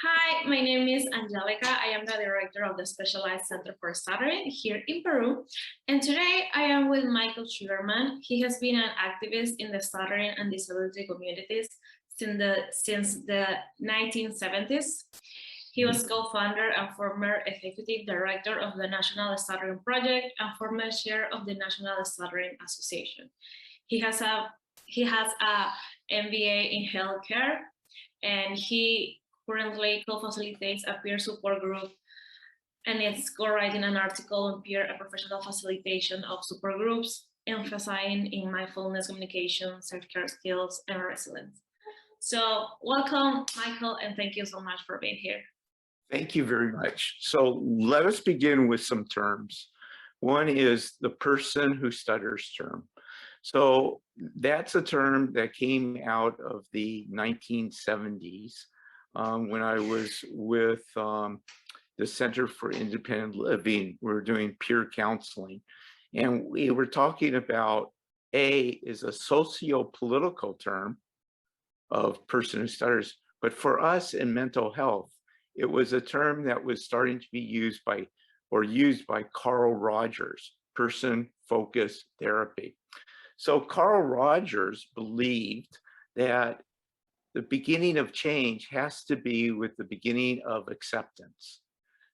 Hi, my name is Angélica. I am the director of the Specialized Center for Stuttering here in Peru. And today I am with Michael Sugarman. He has been an activist in the stuttering and disability communities since the 1970s. He was co-founder and former executive director of the National Stuttering Project and former chair of the National Stuttering Association. He has a MBA in healthcare, and he currently co-facilitates a peer support group and is co-writing an article on peer and professional facilitation of support groups, emphasizing in mindfulness, communication, self-care skills, and resilience. So welcome, Michael, and thank you so much for being here. Thank you very much. So let us begin with some terms. One is the person who stutters term. So that's a term that came out of the 1970s when I was with the Center for Independent Living. We were doing peer counseling, and we were talking about is a socio-political term of person who stutters, but for us in mental health, it was a term that was starting to be used by Carl Rogers, person-focused therapy. So Carl Rogers believed that the beginning of change has to be with the beginning of acceptance.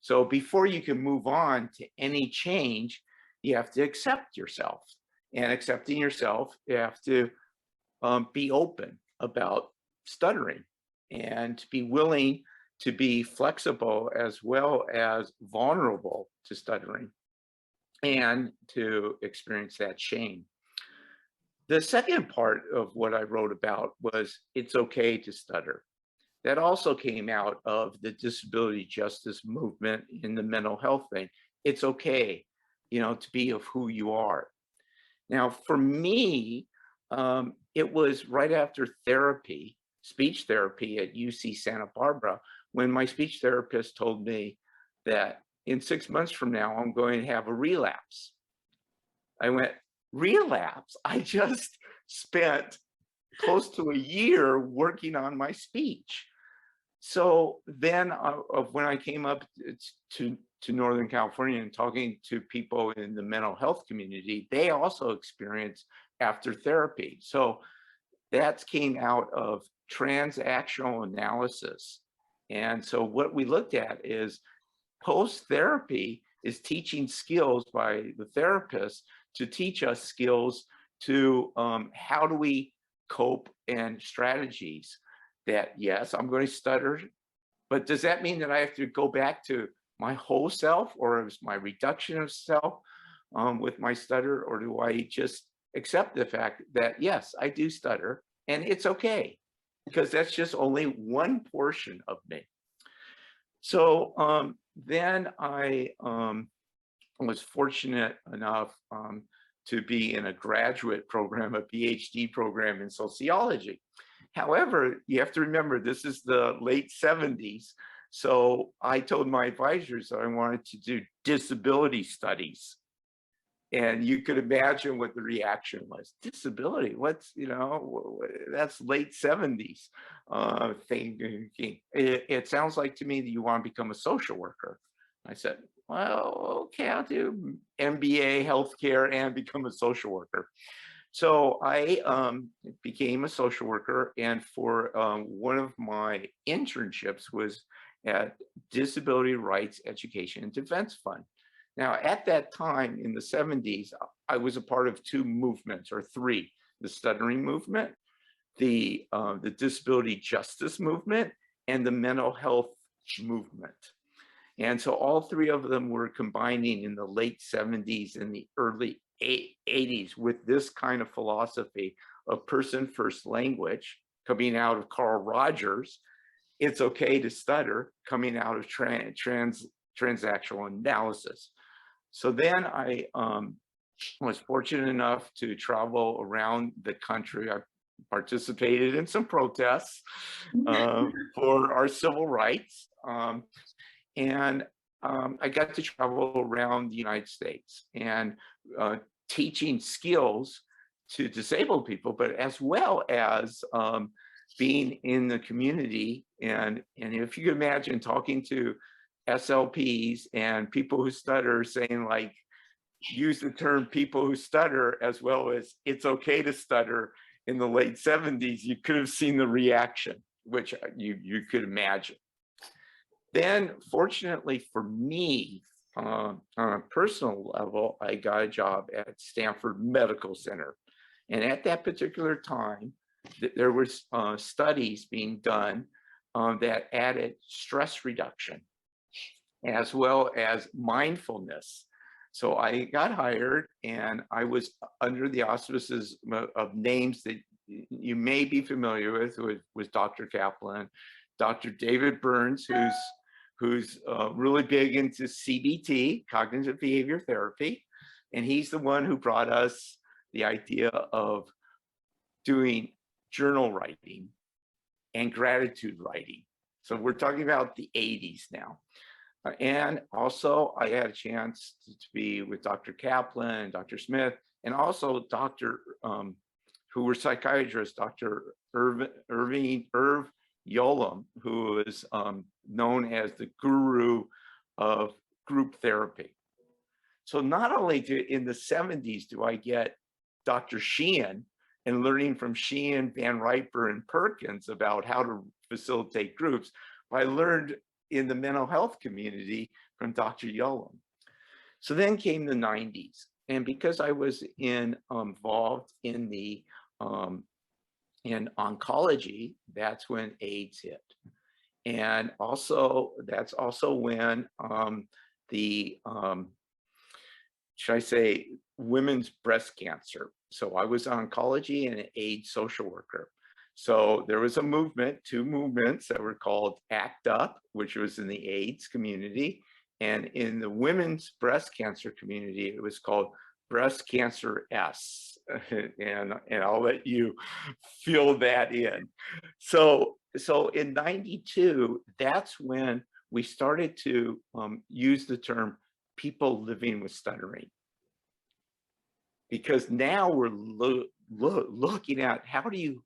So before you can move on to any change, you have to accept yourself. And accepting yourself, you have to be open about stuttering and to be willing to be flexible as well as vulnerable to stuttering and to experience that shame. The second part of what I wrote about was it's okay to stutter. That also came out of the disability justice movement in the mental health thing. It's okay, to be of who you are. Now, for me, it was right after therapy, speech therapy at UC Santa Barbara, when my speech therapist told me that in 6 months from now, I'm going to have a relapse. I went, relapse? I just spent close to a year working on my speech. So then when I came up to Northern California and talking to people in the mental health community, they also experienced after therapy. So that came out of transactional analysis. And so what we looked at is post-therapy is teaching skills by the therapist to teach us skills to how do we cope and strategies that, yes, I'm going to stutter, but does that mean that I have to go back to my whole self, or is my reduction of self with my stutter, or do I just accept the fact that, yes, I do stutter and it's okay, because that's just only one portion of me. So then I was fortunate enough to be in a graduate program, a PhD program in sociology. However, you have to remember, this is the late 70s. So I told my advisors that I wanted to do disability studies. And you could imagine what the reaction was. Disability, what's, that's late 70s thinking. It sounds like to me that you want to become a social worker. I said, well, okay, I'll do MBA healthcare and become a social worker. So I became a social worker, and for one of my internships was at Disability Rights Education and Defense Fund. Now, at that time in the 70s, I was a part of two movements, or three: the stuttering movement, the disability justice movement, and the mental health movement. And so all three of them were combining in the late 70s and the early 80s with this kind of philosophy of person-first language coming out of Carl Rogers. It's okay to stutter coming out of transactional analysis. So then I was fortunate enough to travel around the country. I participated in some protests for our civil rights. And I got to travel around the United States and teaching skills to disabled people, but as well as being in the community, and if you could imagine talking to SLPs and people who stutter saying, like, use the term people who stutter as well as it's okay to stutter in the late 70s, you could have seen the reaction, which you could imagine. Then, fortunately for me, on a personal level, I got a job at Stanford Medical Center. And at that particular time, there was studies being done that added stress reduction as well as mindfulness. So I got hired, and I was under the auspices of names that you may be familiar with, who was Dr. Kaplan, Dr. David Burns, who's really big into CBT, cognitive behavior therapy. And he's the one who brought us the idea of doing journal writing and gratitude writing. So we're talking about the 80s now. And also I had a chance to be with Dr. Kaplan and Dr. Smith, and also Dr. Who were psychiatrists, Dr. Irv Yolom, who is known as the guru of group therapy. So not only in the 70s do I get Dr. Sheehan and learning from Sheehan, Van Riper, and Perkins about how to facilitate groups, but I learned in the mental health community from Dr. Yolom. So then came the 90s. And because I was involved in the in oncology, that's when AIDS hit. And also, that's also when should I say, women's breast cancer. So I was oncology and an AIDS social worker. So there was a movement, two movements that were called ACT UP, which was in the AIDS community. And in the women's breast cancer community, it was called Breast Cancer S. And I'll let you fill that in. So in 92, that's when we started to use the term people living with stuttering. Because now we're looking at how do you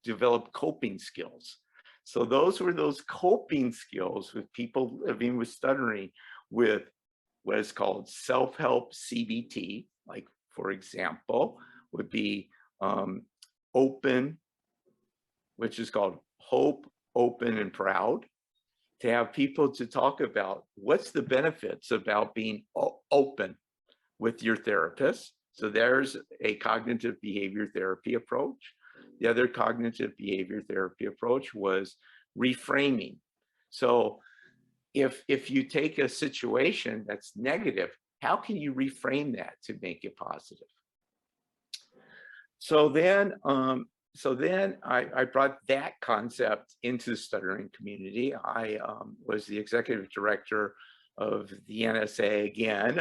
develop coping skills. So those were those coping skills with people living with stuttering, with what is called self-help CBT, like, for example, would be open, which is called hope, open, and proud, to have people to talk about what's the benefits about being open with your therapist. So there's a cognitive behavior therapy approach. The other cognitive behavior therapy approach was reframing. So if you take a situation that's negative, how can you reframe that to make it positive? So then I brought that concept into the stuttering community. I was the executive director of the NSA again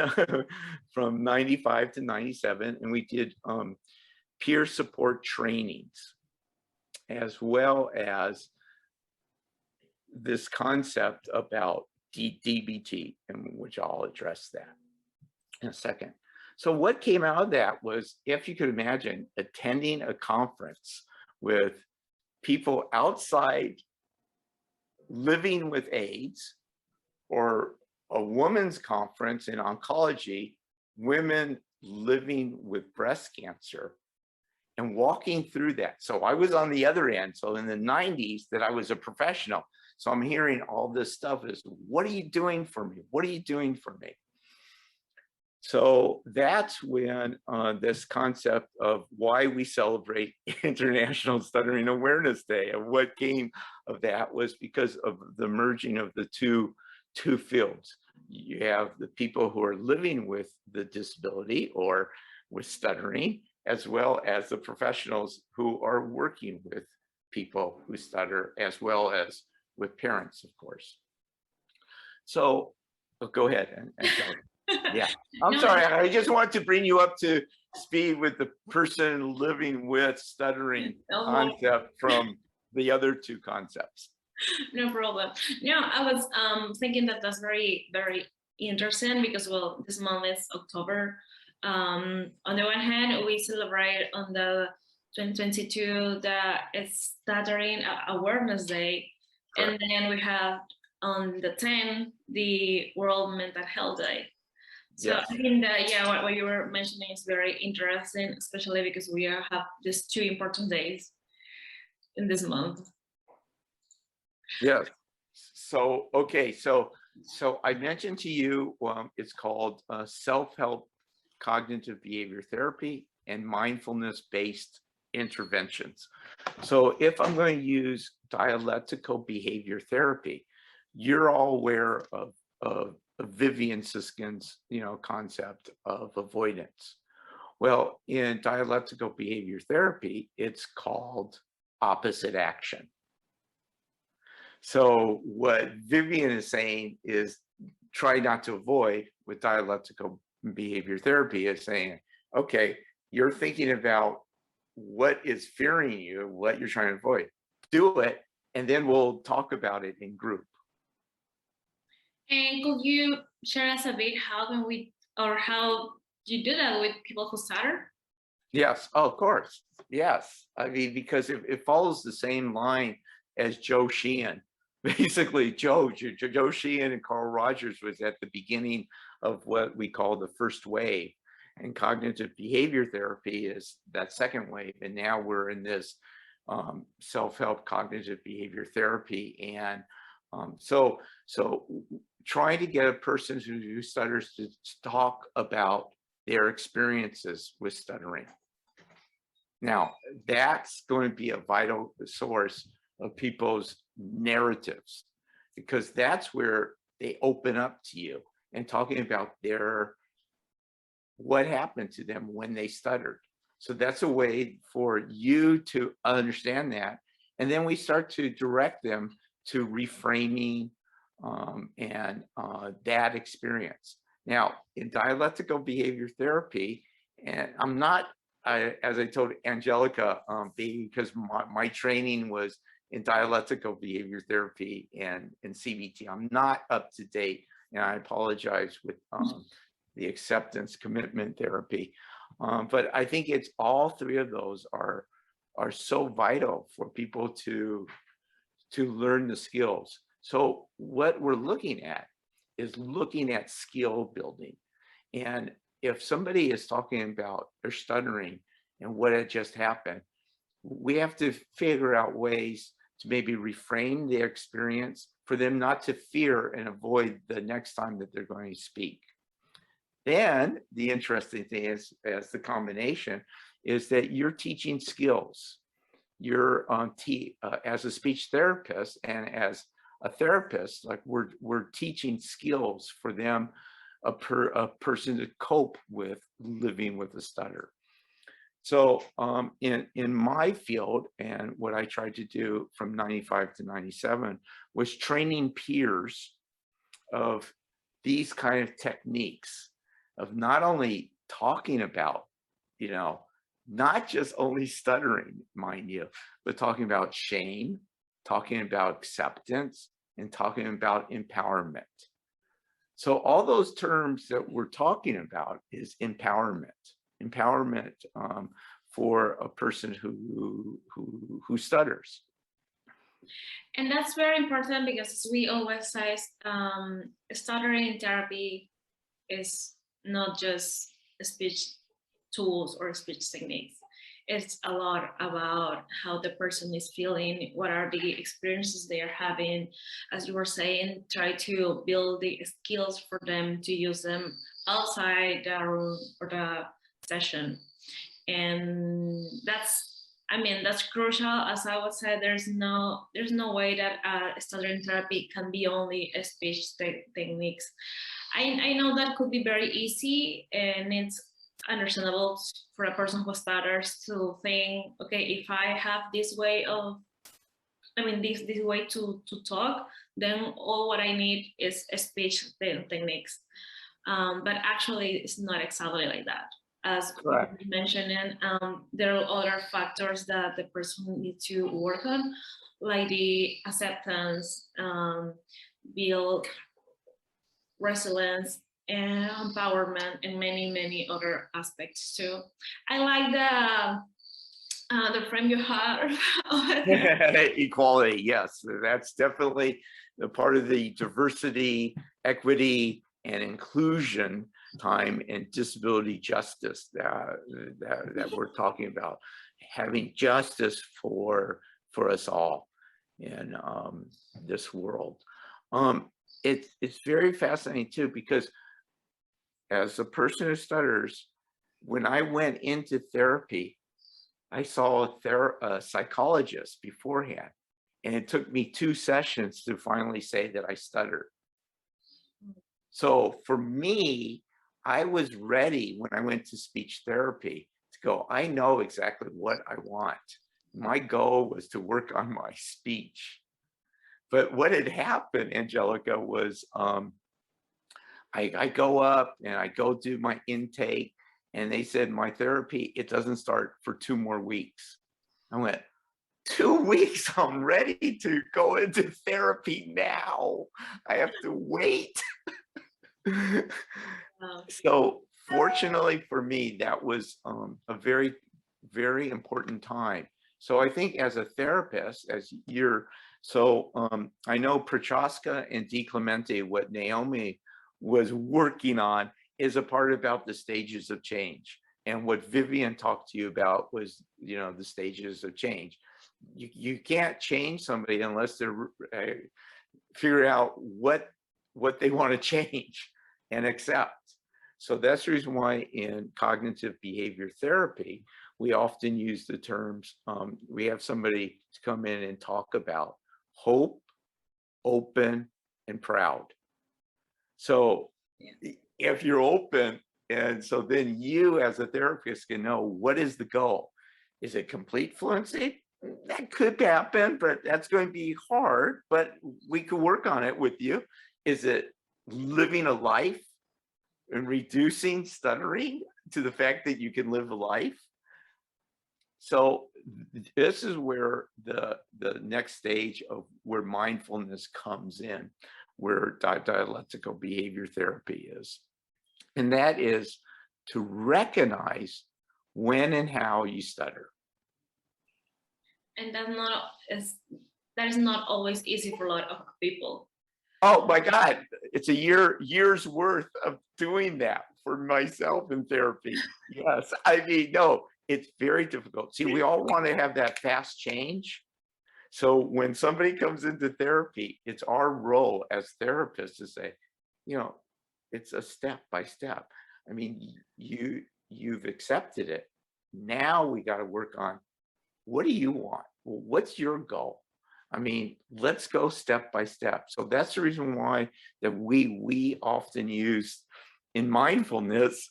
from 95 to 97, and we did peer support trainings, as well as this concept about DBT, and which I'll address that in a second. So what came out of that was, if you could imagine, attending a conference with people outside living with AIDS, or a women's conference in oncology, women living with breast cancer, and walking through that. So I was on the other end. So in the 90s that I was a professional. So I'm hearing all this stuff is, what are you doing for me? What are you doing for me? So that's when this concept of why we celebrate International Stuttering Awareness Day, and what came of that was because of the merging of the two fields. You have the people who are living with the disability or with stuttering, as well as the professionals who are working with people who stutter, as well as with parents, of course. So go ahead and tell me. Yeah, I'm sorry. I just want to bring you up to speed with the person living with stuttering concept from the other two concepts. No problem. No, I was thinking that that's very, very interesting, because, well, this month is October. On the one hand, we celebrate on the 2022, it's Stuttering Awareness Day. Correct. And then we have on the 10th, the World Mental Health Day. So yes. I think that, yeah, what you were mentioning is very interesting, especially because we have these two important days in this month. Yes. So, okay. So I mentioned to you, it's called self-help cognitive behavior therapy and mindfulness-based interventions. So if I'm going to use dialectical behavior therapy, you're all aware of Vivian Siskin's, concept of avoidance. Well, in dialectical behavior therapy, it's called opposite action. So what Vivian is saying is try not to avoid. With dialectical behavior therapy is saying, okay, you're thinking about what is fearing you, what you're trying to avoid. Do it, and then we'll talk about it in group. And could you share us a bit how you do that with people who stutter? Yes, of course. Yes. I mean, because it follows the same line as Joe Sheehan. Basically, Joe Sheehan and Carl Rogers was at the beginning of what we call the first wave. And cognitive behavior therapy is that second wave. And now we're in this self-help cognitive behavior therapy. And so trying to get a person who stutters to talk about their experiences with stuttering. Now, that's going to be a vital source of people's narratives, because that's where they open up to you and talking about what happened to them when they stuttered. So that's a way for you to understand that. And then we start to direct them to reframing and that experience. Now, in dialectical behavior therapy, and I'm not, as I told Angélica, because my training was in dialectical behavior therapy and in CBT, I'm not up to date, and I apologize with the acceptance commitment therapy. But I think it's all three of those are so vital for people to learn the skills. So what we're looking at is looking at skill building. And if somebody is talking about their stuttering and what had just happened, we have to figure out ways to maybe reframe the experience for them not to fear and avoid the next time that they're going to speak. Then the interesting thing is, as the combination, is that you're teaching skills. You're as a speech therapist and as a therapist, like we're teaching skills for them, a person to cope with living with a stutter. So in my field, and what I tried to do from 95 to 97 was training peers of these kind of techniques of not only talking about, not just only stuttering, mind you, but talking about shame, talking about acceptance, and talking about empowerment. So all those terms that we're talking about is empowerment for a person who stutters. And that's very important because we always say stuttering therapy is not just speech tools or speech techniques. It's a lot about how the person is feeling, what are the experiences they are having. As you were saying, try to build the skills for them to use them outside the room or the session. And that's crucial. As I would say, there's no way that stuttering therapy can be only a speech techniques. I know that could be very easy, and it's understandable for a person who stutters to think, okay, if I have this way this way to talk, then all what I need is a speech techniques. But actually, it's not exactly like that. As you mentioned, there are other factors that the person needs to work on, like the acceptance, build resilience, and empowerment, and many other aspects too. I like the frame you have. Equality, yes, that's definitely the part of the diversity, equity, and inclusion time and disability justice that we're talking about, having justice for us all in this world. It's very fascinating too, because as a person who stutters, when I went into therapy, I saw a psychologist beforehand, and it took me 2 sessions to finally say that I stuttered. So for me, I was ready when I went to speech therapy to go, I know exactly what I want. My goal was to work on my speech. But what had happened, Angélica, was I go up and I go do my intake, and they said my therapy, it doesn't start for 2 more weeks. I went, 2 weeks, I'm ready to go into therapy now. I have to wait. Wow. So fortunately for me, that was a very, very important time. So I think as a therapist, as you're, so I know Prochaska and Di Clemente, what Naomi was working on is a part about the stages of change. And what Vivian talked to you about was, you know, the stages of change. You can't change somebody unless they're figure out what they want to change and accept. So that's the reason why in cognitive behavior therapy, we often use the terms, we have somebody to come in and talk about hope, open, and proud. So if you're open, and so then you as a therapist can know what is the goal. Is it complete fluency? That could happen, but that's going to be hard, but we could work on it with you. Is it living a life and reducing stuttering to the fact that you can live a life? So this is where the next stage of where mindfulness comes in, where dialectical behavior therapy is. And that is to recognize when and how you stutter. And that is not always easy for a lot of people. Oh my God, it's a year's worth of doing that for myself in therapy. Yes, I mean, no, it's very difficult. See, we all want to have that fast change. So when somebody comes into therapy, it's our role as therapists to say, you know, it's a step by step. I mean, you've accepted it. Now we got to work on, what do you want? Well, what's your goal? I mean, let's go step by step. So that's the reason why that we often use in mindfulness,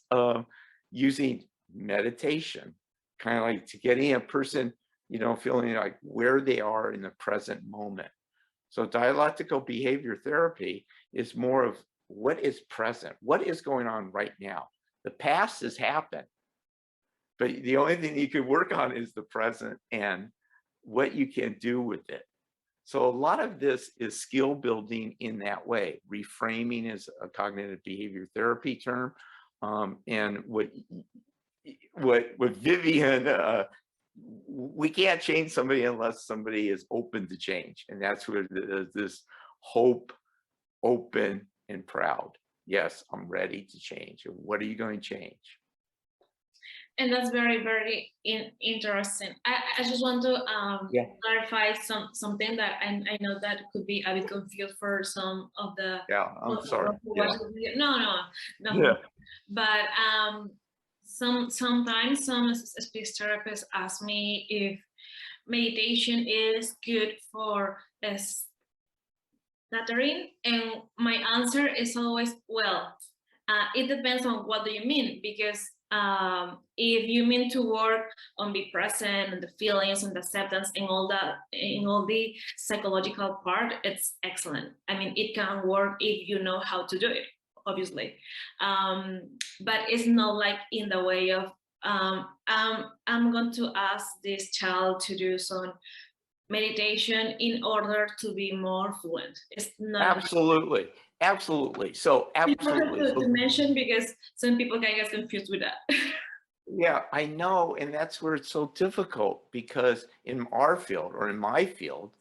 using meditation, kind of like to getting a person, you know, feeling like where they are in the present moment. So dialectical behavior therapy is more of what is present, what is going on right now. The past has happened, but the only thing you can work on is the present and what you can do with it. So a lot of this is skill building in that way. Reframing is a cognitive behavior therapy term. And what Vivian, we can't change somebody unless somebody is open to change. And that's where this hope, open, and proud. Yes, I'm ready to change. What are you going to change? And that's very, very interesting. I just want to clarify something that I know that could be a bit confused for some of the. Yeah, I'm sorry. Yeah. No. Yeah. But sometimes some speech therapists ask me if meditation is good for stuttering, and my answer is always, well, it depends on what do you mean, because if you mean to work on be present and the feelings and the acceptance and all that, in all the psychological part, it's excellent. I mean, it can work if you know how to do it, obviously, but it's not like in the way of I'm going to ask this child to do some meditation in order to be more fluent. It's not absolutely. So absolutely. To mention, because some people can get confused with that. Yeah, I know. And that's where it's so difficult because in our field or in my field,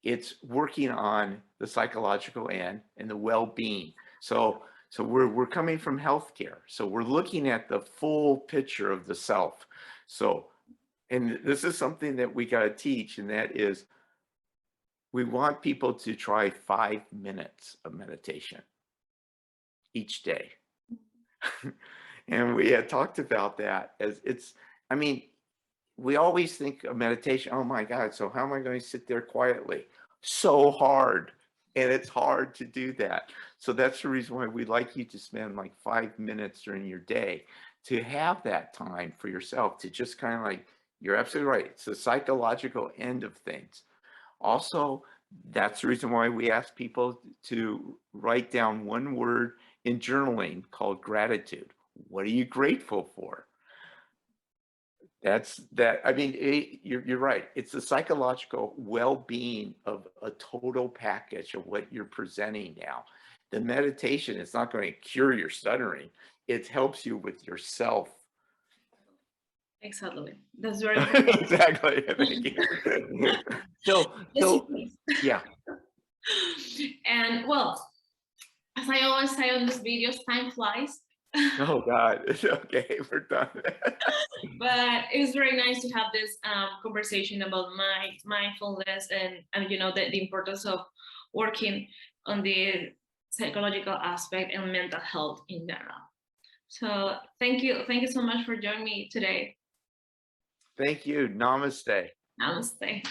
it's working on the psychological end and the well-being. So we're coming from healthcare. So we're looking at the full picture of the self. So, and this is something that we got to teach, and that is we want people to try 5 minutes of meditation each day. And we had talked about that as it's, I mean, we always think of meditation, oh my God, so how am I going to sit there quietly? So hard. And it's hard to do that. So that's the reason why we'd like you to spend like 5 minutes during your day to have that time for yourself to just kind of like, you're absolutely right. It's the psychological end of things. Also, that's the reason why we ask people to write down one word in journaling called gratitude. What are you grateful for? That's that. I mean, you're right. It's the psychological well-being of a total package of what you're presenting now. The meditation is not going to cure your stuttering. It helps you with yourself. Exactly. That's very important. Exactly. Thank you. So, yeah. And well, as I always say on these videos, time flies. Oh God. Okay, we're done. But it was very nice to have this conversation about mindfulness and you know the importance of working on the psychological aspect and mental health in general. So thank you so much for joining me today. Thank you. Namaste. Namaste.